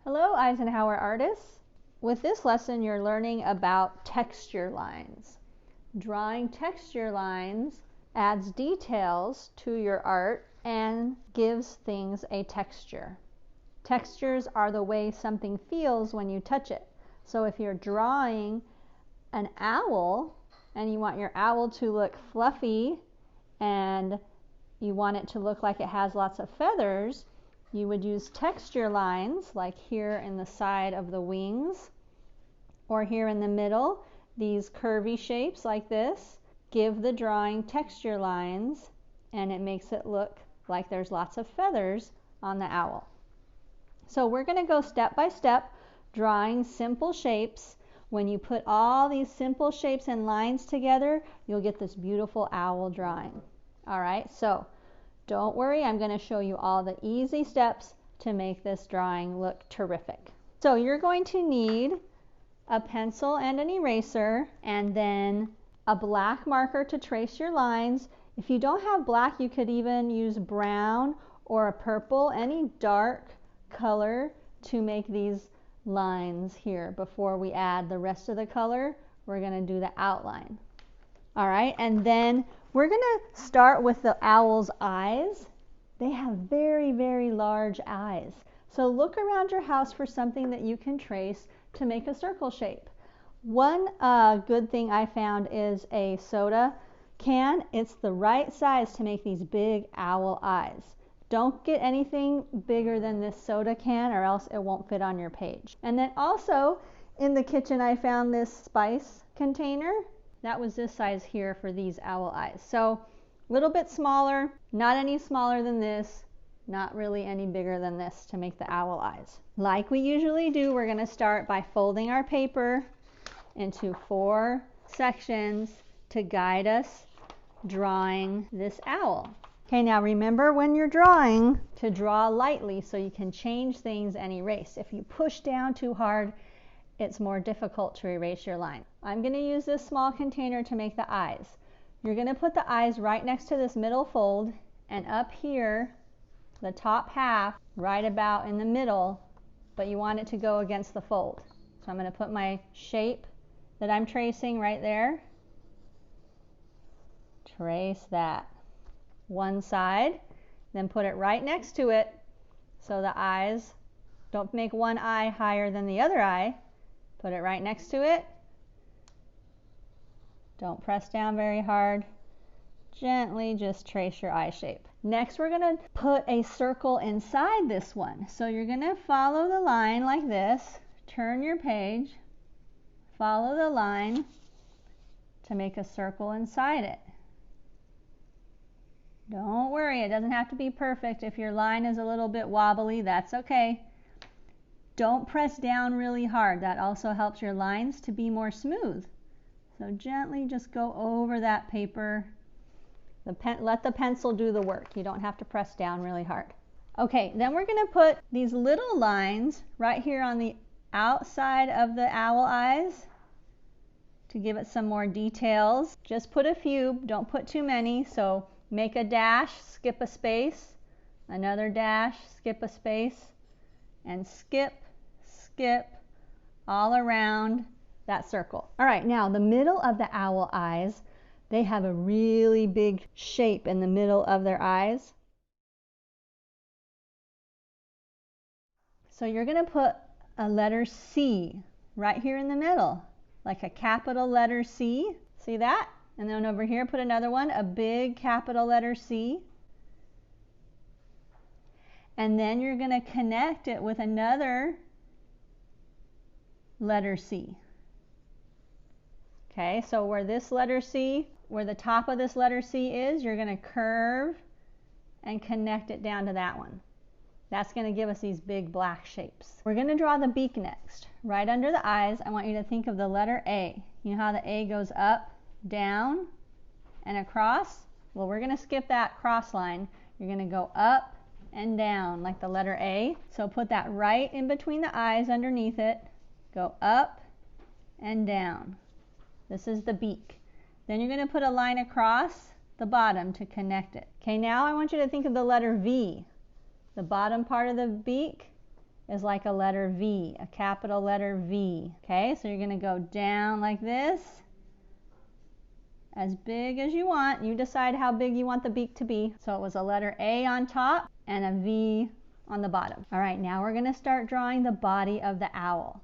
Hello, Eisenhower artists. With this lesson, you're learning about texture lines. Drawing texture lines adds details to your art and gives things a texture. Textures are the way something feels when you touch it. So if you're drawing an owl and you want your owl to look fluffy and you want it to look like it has lots of feathers, you would use texture lines like here in the side of the wings or here in the middle, these curvy shapes like this. Give the drawing texture lines and it makes it look like there's lots of feathers on the owl. So we're going to go step by step drawing simple shapes. When you put all these simple shapes and lines together, you'll get this beautiful owl drawing. All right, so don't worry, I'm going to show you all the easy steps to make this drawing look terrific. So you're going to need a pencil and an eraser, and then a black marker to trace your lines. If you don't have black, you could even use brown or a purple, any dark color to make these lines here. Before we add the rest of the color, we're going to do the outline. All right, and then we're going to start with the owl's eyes. They have very, very large eyes. So look around your house for something that you can trace to make a circle shape. One good thing I found is a soda can. It's the right size to make these big owl eyes. Don't get anything bigger than this soda can or else it won't fit on your page. And then also in the kitchen I found this spice container. That was this size here for these owl eyes. So a little bit smaller, not any smaller than this, not really any bigger than this to make the owl eyes. Like we usually do, we're going to start by folding our paper into 4 sections to guide us drawing this owl. Okay, now remember when you're drawing to draw lightly so you can change things and erase. If you push down too hard, it's more difficult to erase your line. I'm going to use this small container to make the eyes. You're going to put the eyes right next to this middle fold, and up here, the top half, right about in the middle, but you want it to go against the fold. So I'm going to put my shape that I'm tracing right there. Trace that. One side, then put it right next to it so the eyes, don't make one eye higher than the other eye. Put it right next to it. Don't press down very hard. Gently just trace your eye shape. Next we're going to put a circle inside this one. So you're going to follow the line like this, turn your page, follow the line to make a circle inside it. Don't worry, it doesn't have to be perfect. If your line is a little bit wobbly, that's okay. Don't press down really hard. That also helps your lines to be more smooth. So gently just go over that paper. Let the pencil do the work. You don't have to press down really hard. Okay, then we're going to put these little lines right here on the outside of the owl eyes to give it some more details. Just put a few, don't put too many. So make a dash, skip a space, another dash, skip a space, and skip all around that circle. All right, now the middle of the owl eyes, they have a really big shape in the middle of their eyes. So you're going to put a letter C right here in the middle, like a capital letter C. See that? And then over here, put another one, a big capital letter C. And then you're going to connect it with another letter C. Okay, so where this letter C, where the top of this letter C is, you're going to curve and connect it down to that one. That's going to give us these big black shapes. We're going to draw the beak next. Right under the eyes, I want you to think of the letter A. You know how the A goes up, down, and across? Well, we're going to skip that cross line. You're going to go up and down like the letter A. So put that right in between the eyes underneath it. Go up and down. This is the beak. Then you're going to put a line across the bottom to connect it. Okay, now I want you to think of the letter V. The bottom part of the beak is like a letter V, a capital letter V. Okay, so you're going to go down like this, as big as you want. You decide how big you want the beak to be. So it was a letter A on top and a V on the bottom. All right, now we're going to start drawing the body of the owl.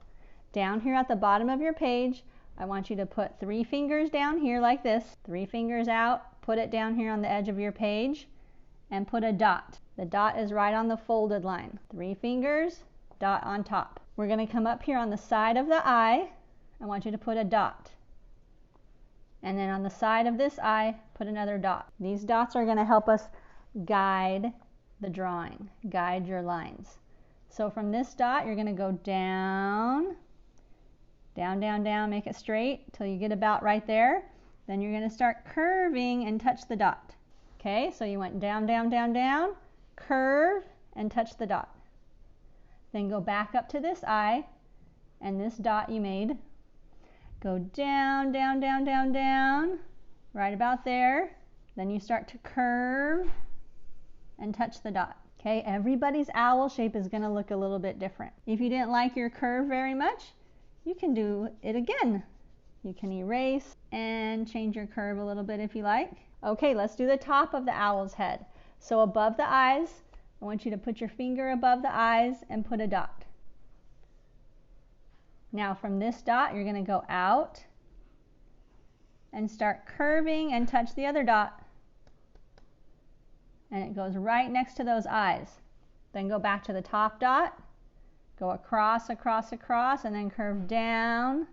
Down here at the bottom of your page, I want you to put 3 fingers down here like this, 3 fingers out, put it down here on the edge of your page, and put a dot. The dot is right on the folded line. 3 fingers, dot on top. We're going to come up here on the side of the eye. I want you to put a dot. And then on the side of this eye, put another dot. These dots are going to help us guide the drawing, guide your lines. So from this dot, you're going to go down, down, down, down, make it straight till you get about right there. Then you're going to start curving and touch the dot. Okay, so you went down, down, down, down, curve, and touch the dot. Then go back up to this eye, and this dot you made. Go down, down, down, down, down, right about there. Then you start to curve and touch the dot. Okay, everybody's owl shape is going to look a little bit different. If you didn't like your curve very much, you can do it again. You can erase and change your curve a little bit if you like. Okay, let's do the top of the owl's head. So above the eyes, I want you to put your finger above the eyes and put a dot. Now from this dot, you're going to go out and start curving and touch the other dot. And it goes right next to those eyes. Then go back to the top dot, go across, across, across, and then curve down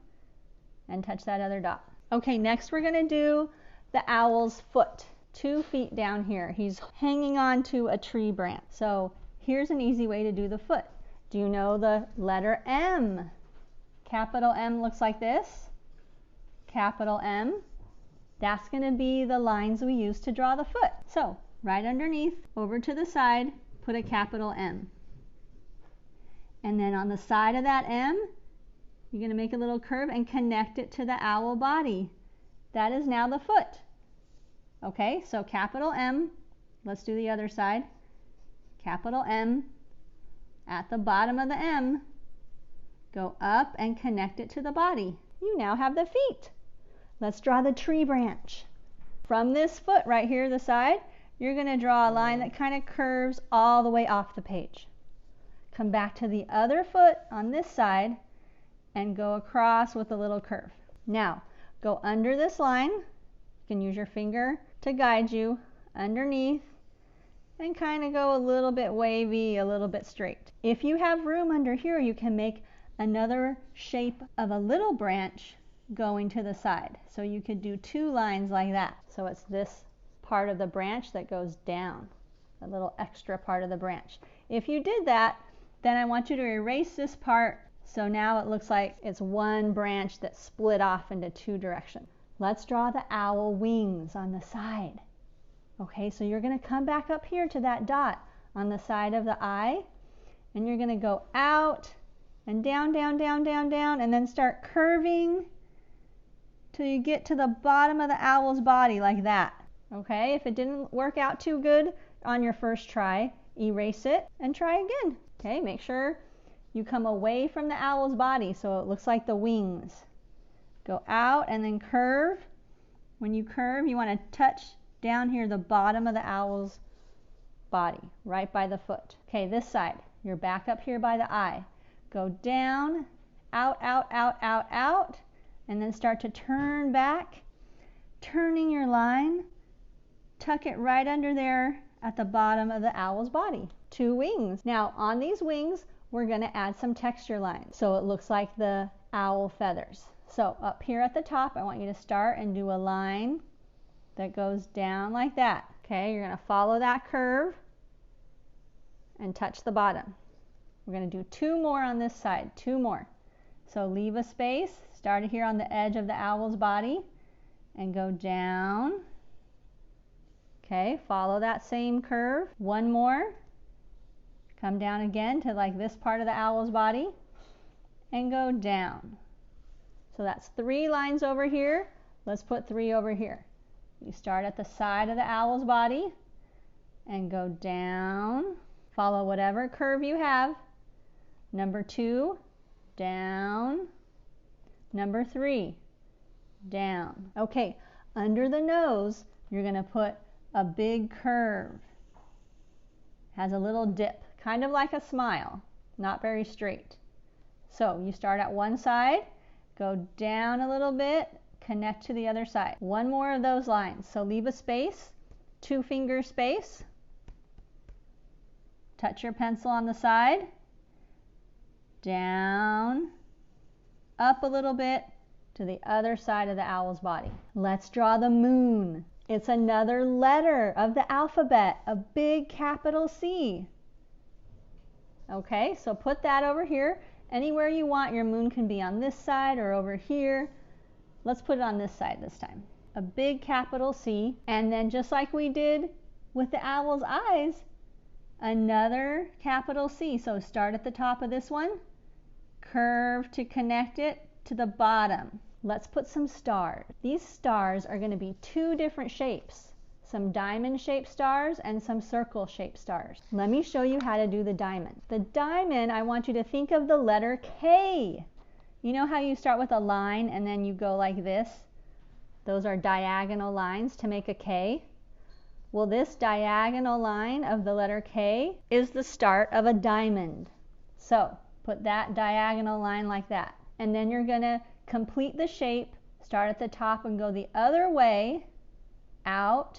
and touch that other dot. Okay, next we're going to do the owl's foot. 2 feet down here. He's hanging on to a tree branch. So here's an easy way to do the foot. Do you know the letter M? Capital M looks like this. Capital M. That's going to be the lines we use to draw the foot. So right underneath, over to the side, put a capital M. And then on the side of that M, you're going to make a little curve and connect it to the owl body. That is now the foot. Okay, so capital M, let's do the other side. Capital M, at the bottom of the M, go up and connect it to the body. You now have the feet. Let's draw the tree branch. From this foot right here, the side, you're going to draw a line that kind of curves all the way off the page. Come back to the other foot on this side and go across with a little curve. Now, go under this line. You can use your finger to guide you underneath and kind of go a little bit wavy, a little bit straight. If you have room under here, you can make another shape of a little branch going to the side. So you could do 2 lines like that. So it's this part of the branch that goes down, a little extra part of the branch. If you did that, then I want you to erase this part so now it looks like it's one branch that split off into 2 directions. Let's draw the owl wings on the side. Okay, so you're going to come back up here to that dot on the side of the eye, and you're going to go out and down, down, down, down, down, and then start curving till you get to the bottom of the owl's body like that. Okay, if it didn't work out too good on your first try, erase it and try again. Okay, make sure you come away from the owl's body so it looks like the wings. Go out and then curve. When you curve, you want to touch down here the bottom of the owl's body, right by the foot. Okay, this side, you're back up here by the eye. Go down, out, out, out, out, out, and then start to turn back, turning your line. Tuck it right under there at the bottom of the owl's body. 2 wings. Now, on these wings, we're going to add some texture lines so it looks like the owl feathers. So up here at the top, I want you to start and do a line that goes down like that. Okay, you're going to follow that curve and touch the bottom. We're going to do 2 more on this side, 2 more. So leave a space, start here on the edge of the owl's body and go down. Okay, follow that same curve. 1 more. Come down again to like this part of the owl's body and go down. So that's 3 lines over here. Let's put 3 over here. You start at the side of the owl's body and go down. Follow whatever curve you have. Number 2, down. Number 3, down. Okay, under the nose, you're going to put a big curve. Has a little dip, kind of like a smile, not very straight. So you start at one side, go down a little bit, connect to the other side. One more of those lines. So leave a space, 2-finger space. Touch your pencil on the side, down, up a little bit to the other side of the owl's body. Let's draw the moon. It's another letter of the alphabet, a big capital C. Okay, so put that over here. Anywhere you want, your moon can be on this side or over here. Let's put it on this side this time. A big capital C, and then just like we did with the owl's eyes, another capital C. So start at the top of this one, curve to connect it to the bottom. Let's put some stars. These stars are going to be 2 different shapes, some diamond-shaped stars and some circle-shaped stars. Let me show you how to do the diamond. The diamond, I want you to think of the letter K. You know how you start with a line and then you go like this? Those are diagonal lines to make a K. Well, this diagonal line of the letter K is the start of a diamond. So put that diagonal line like that. And then you're going to complete the shape, start at the top and go the other way, out,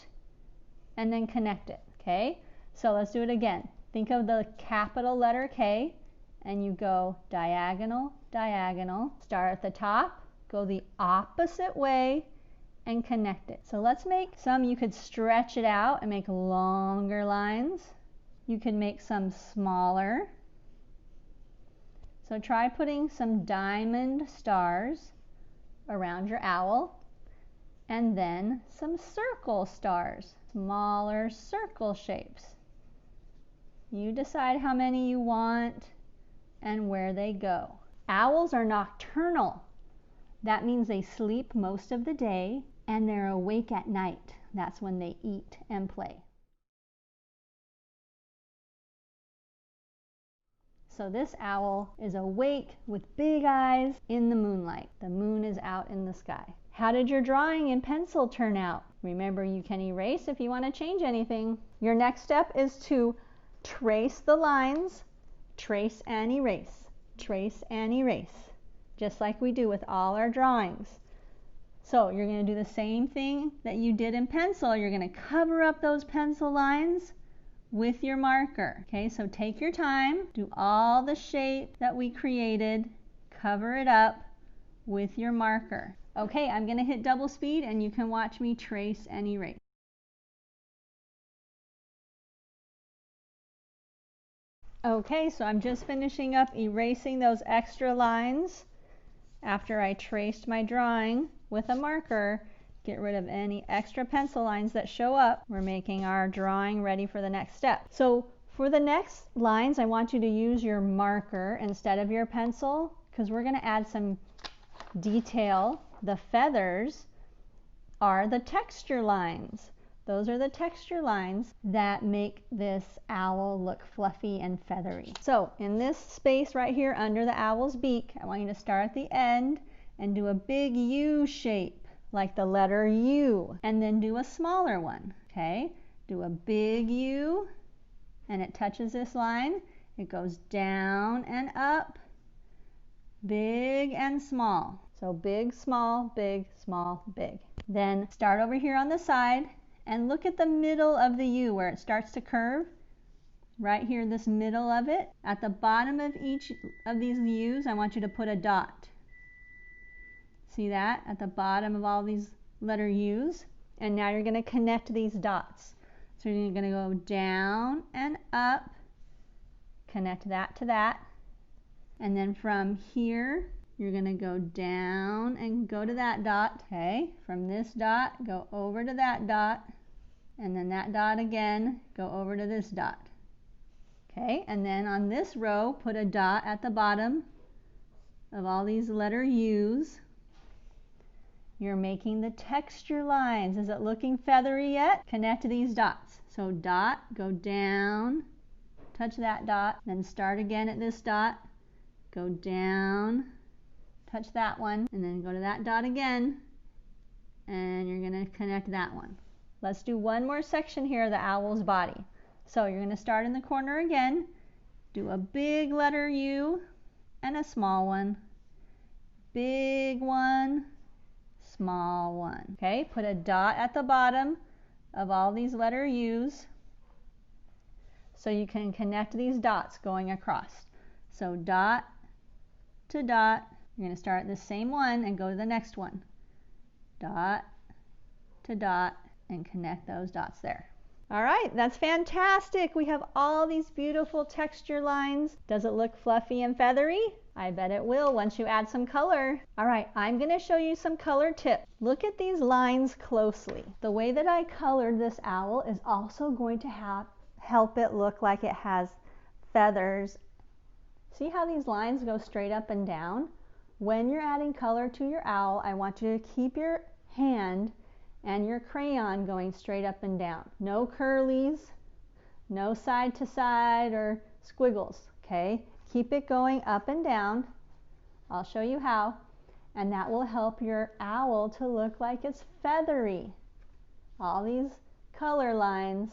and then connect it. Okay? So let's do it again. Think of the capital letter K, and you go diagonal, diagonal. Start at the top, go the opposite way, and connect it. So let's make some, you could stretch it out and make longer lines. You could make some smaller. So try putting some diamond stars around your owl, and then some circle stars, smaller circle shapes. You decide how many you want and where they go. Owls are nocturnal. That means they sleep most of the day and they're awake at night. That's when they eat and play. So this owl is awake with big eyes in the moonlight. The moon is out in the sky. How did your drawing in pencil turn out? Remember, you can erase if you want to change anything. Your next step is to trace the lines, trace and erase, trace and erase, just like we do with all our drawings. So you're going to do the same thing that you did in pencil. You're going to cover up those pencil lines with your marker. Okay, so take your time, do all the shape that we created, cover it up with your marker. Okay, I'm going to hit double speed and you can watch me trace and erase. Okay, so I'm just finishing up erasing those extra lines after I traced my drawing with a marker. Get rid of any extra pencil lines that show up. We're making our drawing ready for the next step. So for the next lines, I want you to use your marker instead of your pencil, because we're going to add some detail. The feathers are the texture lines. Those are the texture lines that make this owl look fluffy and feathery. So in this space right here under the owl's beak, I want you to start at the end and do a big U shape, like the letter U, and then do a smaller one. Okay, do a big U, and it touches this line. It goes down and up, big and small. So big, small, big, small, big. Then start over here on the side and look at the middle of the U where it starts to curve. Right here, this middle of it. At the bottom of each of these U's, I want you to put a dot. See that? At the bottom of all these letter U's. And now you're going to connect these dots. So you're going to go down and up, connect that to that. And then from here, you're going to go down and go to that dot. Okay, from this dot, go over to that dot. And then that dot again, go over to this dot. Okay, and then on this row, put a dot at the bottom of all these letter U's. You're making the texture lines. Is it looking feathery yet? Connect to these dots. So dot, go down, touch that dot, then start again at this dot, Go down, touch that one, and then go to that dot again, and you're going to connect that one. Let's do one more section here of the owl's body. So you're going to start in the corner again, do a big letter U and a small one, big one, small one. Okay, put a dot at the bottom of all these letter U's so you can connect these dots going across. So dot to dot, you're going to start the same one and go to the next one. Dot to dot and connect those dots there. All right, that's fantastic. We have all these beautiful texture lines. Does it look fluffy and feathery? I bet it will once you add some color. All right, I'm going to show you some color tips. Look at these lines closely. The way that I colored this owl is also going to help it look like it has feathers. See how these lines go straight up and down? When you're adding color to your owl, I want you to keep your hand and your crayon going straight up and down. No curlies, no side to side or squiggles, okay? Keep it going up and down. I'll show you how. And that will help your owl to look like it's feathery. All these color lines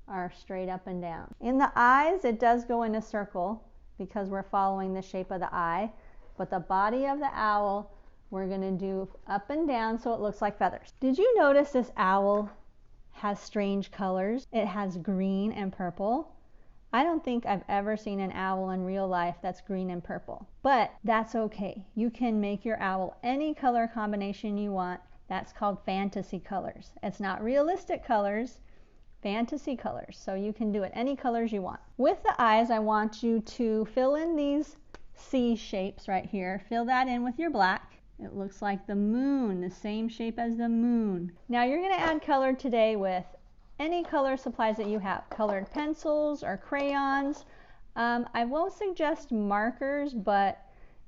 are straight up and down. In the eyes, it does go in a circle because we're following the shape of the eye, but the body of the owl, we're going to do up and down so it looks like feathers. Did you notice this owl has strange colors? It has green and purple. I don't think I've ever seen an owl in real life that's green and purple, but that's okay. You can make your owl any color combination you want. That's called fantasy colors. It's not realistic colors, fantasy colors. So you can do it any colors you want. With the eyes, I want you to fill in these C shapes right here. Fill that in with your black. It looks like the moon, the same shape as the moon. Now you're going to add color today with any color supplies that you have. Colored pencils or crayons. I won't suggest markers, but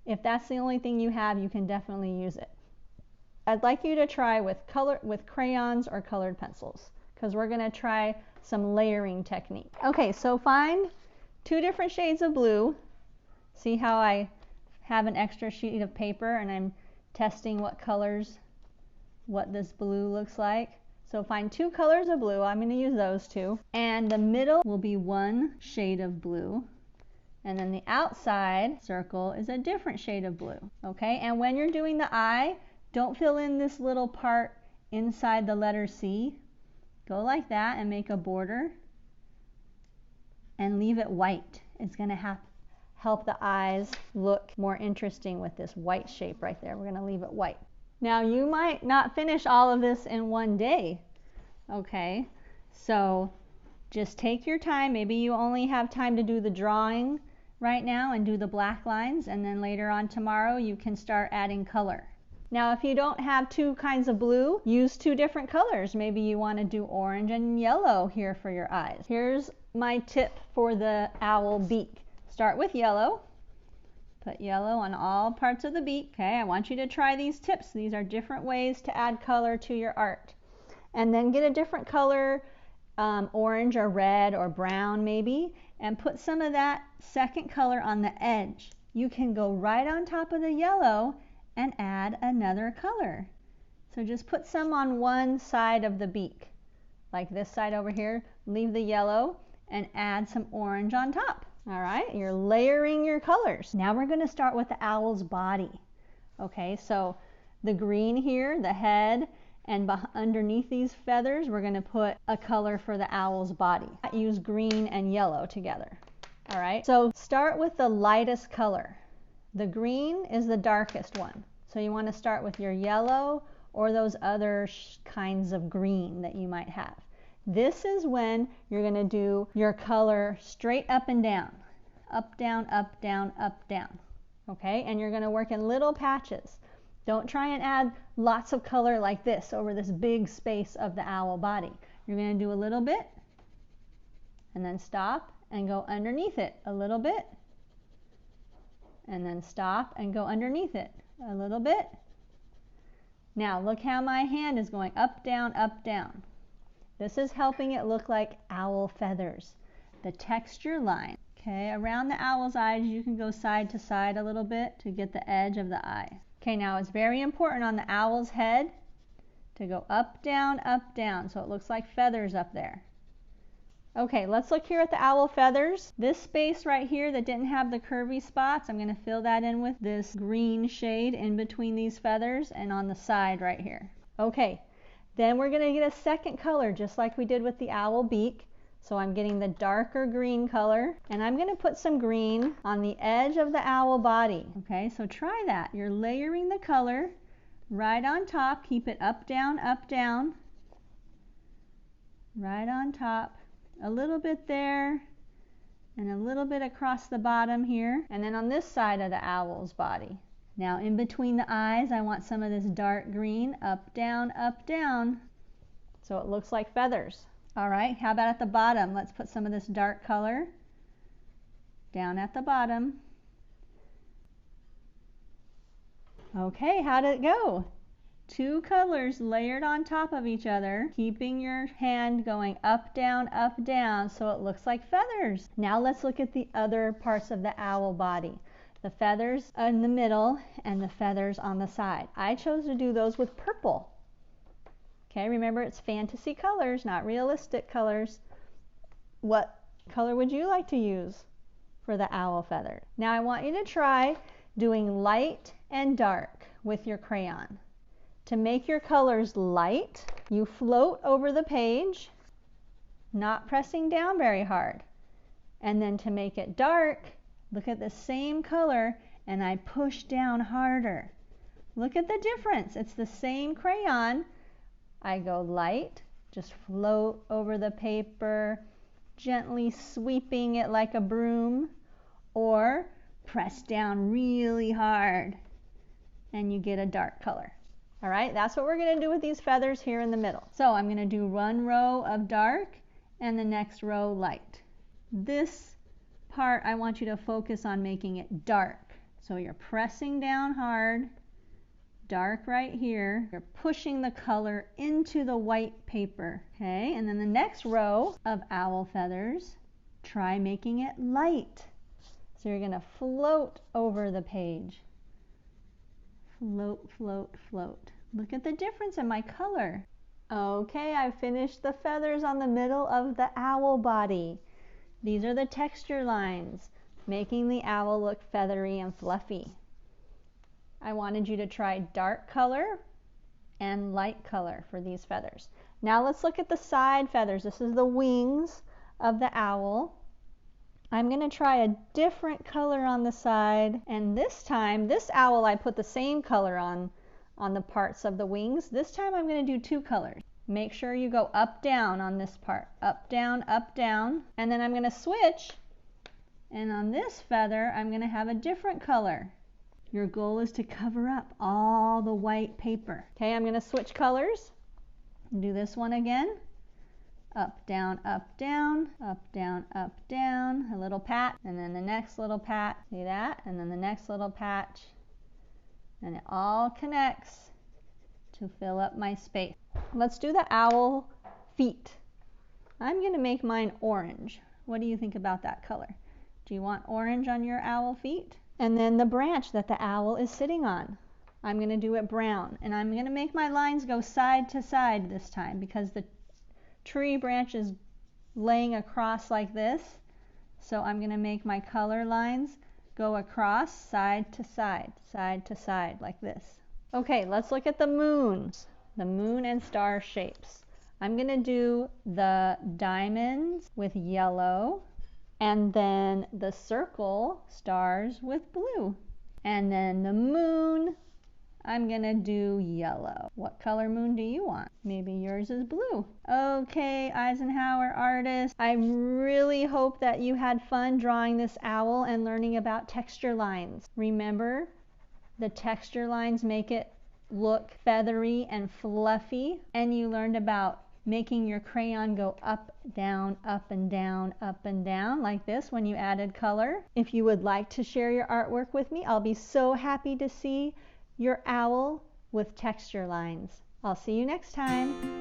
if that's the only thing you have, you can definitely use it. I'd like you to try with crayons or colored pencils, because we're going to try some layering technique. Okay, so find 2 different shades of blue. See how I have an extra sheet of paper and I'm testing what this blue looks like. So find 2 colors of blue. I'm going to use those 2. And the middle will be 1 shade of blue. And then the outside circle is a different shade of blue. Okay, and when you're doing the eye, don't fill in this little part inside the letter C. Go like that and make a border and leave it white. It's going to help the eyes look more interesting with this white shape right there. We're going to leave it white. Now you might not finish all of this in one day, okay? So just take your time. Maybe you only have time to do the drawing right now and do the black lines, and then later on tomorrow you can start adding color. Now if you don't have 2 kinds of blue, use 2 different colors. Maybe you want to do orange and yellow here for your eyes. Here's my tip for the owl beak. Start with yellow. Put yellow on all parts of the beak. Okay, I want you to try these tips. These are different ways to add color to your art. And then get a different color, orange or red or brown maybe, and put some of that second color on the edge. You can go right on top of the yellow and add another color. So just put some on one side of the beak, like this side over here. Leave the yellow and add some orange on top. All right, you're layering your colors. Now we're going to start with the owl's body. Okay, so the green here, the head, and underneath these feathers, we're going to put a color for the owl's body. Use green and yellow together. All right, so start with the lightest color. The green is the darkest one. So you want to start with your yellow or those other kinds of green that you might have. This is when you're going to do your color straight up and down. Up, down, up, down, up, down. Okay, and you're going to work in little patches. Don't try and add lots of color like this over this big space of the owl body. You're going to do a little bit and then stop and go underneath it a little bit, and then stop and go underneath it a little bit. Now look how my hand is going up, down, up, down. This is helping it look like owl feathers. The texture line. Okay, around the owl's eyes, you can go side to side a little bit to get the edge of the eye. Okay, now it's very important on the owl's head to go up, down, so it looks like feathers up there. Okay, let's look here at the owl feathers. This space right here that didn't have the curvy spots, I'm going to fill that in with this green shade in between these feathers and on the side right here. Okay, then we're going to get a second color just like we did with the owl beak. So I'm getting the darker green color, and I'm going to put some green on the edge of the owl body. Okay, so try that. You're layering the color right on top. Keep it up, down, right on top. A little bit there, and a little bit across the bottom here, and then on this side of the owl's body. Now in between the eyes, I want some of this dark green, up, down, so it looks like feathers. All right, how about at the bottom? Let's put some of this dark color down at the bottom. Okay, how did it go? Two colors layered on top of each other, keeping your hand going up, down, so it looks like feathers. Now let's look at the other parts of the owl body. The feathers in the middle and the feathers on the side. I chose to do those with purple. Okay, remember it's fantasy colors, not realistic colors. What color would you like to use for the owl feather? Now I want you to try doing light and dark with your crayon. To make your colors light, you float over the page, not pressing down very hard. And then to make it dark, look at the same color and I push down harder. Look at the difference. It's the same crayon. I go light, just float over the paper, gently sweeping it like a broom, or press down really hard and you get a dark color. All right, that's what we're going to do with these feathers here in the middle. So I'm going to do one row of dark and the next row light. This part I want you to focus on making it dark. So you're pressing down hard, dark right here. You're pushing the color into the white paper. Okay, and then the next row of owl feathers, try making it light. So you're going to float over the page. Float, float, float. Look at the difference in my color. Okay, I finished the feathers on the middle of the owl body. These are the texture lines, making the owl look feathery and fluffy. I wanted you to try dark color and light color for these feathers. Now let's look at the side feathers. This is the wings of the owl. I'm going to try a different color on the side, and this time, this owl I put the same color on the parts of the wings. This time I'm going to do two colors. Make sure you go up, down on this part. Up, down, and then I'm going to switch, and on this feather I'm going to have a different color. Your goal is to cover up all the white paper. Okay, I'm going to switch colors. Do this one again. Up, down, up, down, a little pat, and then the next little pat, see that? And then the next little patch, and it all connects to fill up my space. Let's do the owl feet. I'm going to make mine orange. What do you think about that color? Do you want orange on your owl feet? And then the branch that the owl is sitting on, I'm going to do it brown, and I'm going to make my lines go side to side this time because the tree branch is laying across like this, so I'm going to make my color lines go across side to side like this. Okay, let's look at the moon and star shapes. I'm going to do the diamonds with yellow, and then the circle stars with blue, and then the moon I'm gonna do yellow. What color moon do you want? Maybe yours is blue. Okay, Eisenhower artist, I really hope that you had fun drawing this owl and learning about texture lines. Remember, the texture lines make it look feathery and fluffy, and you learned about making your crayon go up, down, like this when you added color. If you would like to share your artwork with me, I'll be so happy to see your owl with texture lines. I'll see you next time.